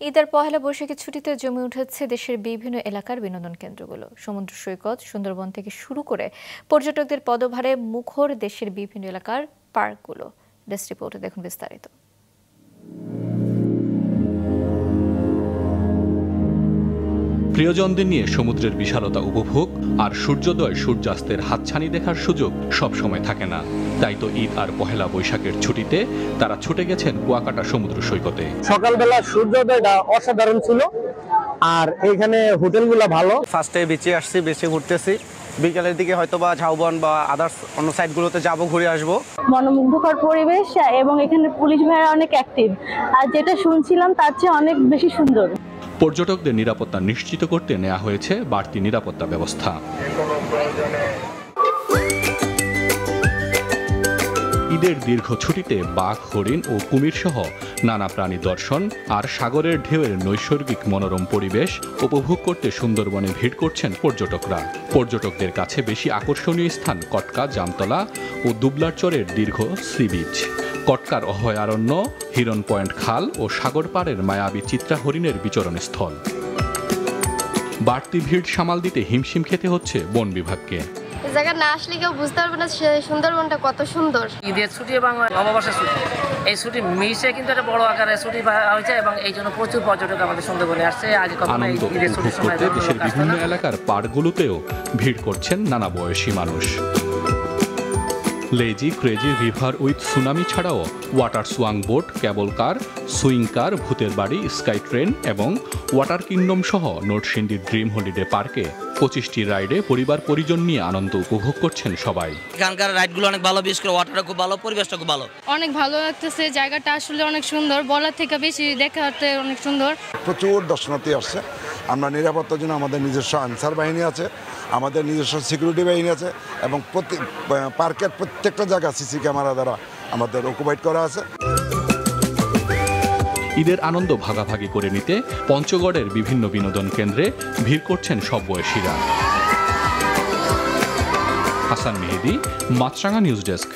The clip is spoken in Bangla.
ঈদের পহেলা বৈশাখী ছুটিতে জমে উঠেছে দেশের বিভিন্ন এলাকার বিনোদন কেন্দ্রগুলো। সমুদ্র সৈকত, সুন্দরবন থেকে শুরু করে পর্যটকদের পদভারে মুখর দেশের বিভিন্ন এলাকার পার্কগুলো। ডেস্ক রিপোর্টে দেখুন বিস্তারিত। প্রিয়জনদের নিয়ে সমুদ্রের বিশালতা উপভোগ আর সূর্যোদয় সূর্যাস্তের হাতছানি দেখার সুযোগ সবসময় থাকে না। তাই তো ঈদ আর পহেলা বৈশাখের ছুটিতে তারা ছুটে গেছেন কুয়াকাটা সমুদ্র সৈকতে। সকালবেলা সূর্যোদয়টা অসাধারণ ছিল, আর এখানে হোটেলগুলো ভালো। ফার্স্টে বিচে আসছি, বেশি ঘুরতেছি। বিকালের দিকে হয়তো বা ঝাউবন বা আদার্স অন্য সাইডগুলোতে যাবো, ঘুরে আসবো। মনোমুগ্ধকর পরিবেশ এবং এখানে পুলিশ ভাইরা অনেক অ্যাক্টিভ, আর যেটা শুনছিলাম তার চেয়ে অনেক বেশি সুন্দর। পর্যটকদের নিরাপত্তা নিশ্চিত করতে নেওয়া হয়েছে বাড়তি নিরাপত্তা ব্যবস্থা। ঈদের দীর্ঘ ছুটিতে বাঘ, হরিণ ও কুমির সহ নানা প্রাণী দর্শন আর সাগরের ঢেউয়ের নৈসর্গিক মনোরম পরিবেশ উপভোগ করতে সুন্দরবনে ভিড় করছেন পর্যটকরা। পর্যটকদের কাছে বেশি আকর্ষণীয় স্থান কটকা, জামতলা ও দুবলারচরের দীর্ঘ সি বিচ। কটকার অভয়ারণ্য, হিরন পয়েন্ট খাল ও সাগর পাড়ের মায়াবী চিত্রা হরিণের বিচরণ স্থল। বাড়তি ভিড় সামাল দিতে হিমশিম খেতে হচ্ছে বন বিভাগকে। জায়গা না আসলে কেউ বুঝতে পারবে না সুন্দরবনটা কত সুন্দর। ঈদের ছুটি এবং নববর্ষের ছুটি, এই ছুটি মিশে কিন্তু একটা বড় আকারে ছুটি হয়েছে এবং এই জন্য প্রচুর পর্যটক আমাদের সুন্দরবনে আসছে। আনন্দ উপভোগ করতে দেশের বিভিন্ন এলাকার পার্কগুলোতেও ভিড় করছেন নানা বয়সী মানুষ। Lazy, crazy, river with tsunami ছাড়াও ওয়াটার সোয়াং বোট, কেবল কার, সুইং কার, ভূতের বাড়ি, স্কাই ট্রেন এবং ওয়াটার কিংডম সহ নরসিংদীর ড্রিম হলিডে পার্কে 25টি রাইডে পরিবার পরিজন নিয়ে আনন্দ উপভোগ করছেন সবাই। এখানকার রাইডগুলো অনেক ভালো, বিশেষ করে ওয়াটারটা খুব ভালো, পরিবেশটা খুব ভালো। অনেক ভালো লাগতেছে, জায়গাটা আসলে অনেক সুন্দর, বলার থেকে বেশি দেখাতে অনেক সুন্দর। প্রচুর দর্শনার্থী আসছে। আমরা নিরাপত্তার জন্য আমাদের নিজস্ব আনসার বাহিনী আছে, আমাদের নিজস্ব সিকিউরিটি বাহিনী আছে এবং পার্কের প্রত্যেকটা জায়গা সিসি ক্যামেরা দ্বারা আমাদের অকুপাইড করা আছে। ঈদের আনন্দ ভাগাভাগি করে নিতে পঞ্চগড়ের বিভিন্ন বিনোদন কেন্দ্রে ভিড় করছেন সব বয়সীরা। হাসান মেহেদি, মাছরাঙা নিউজ ডেস্ক।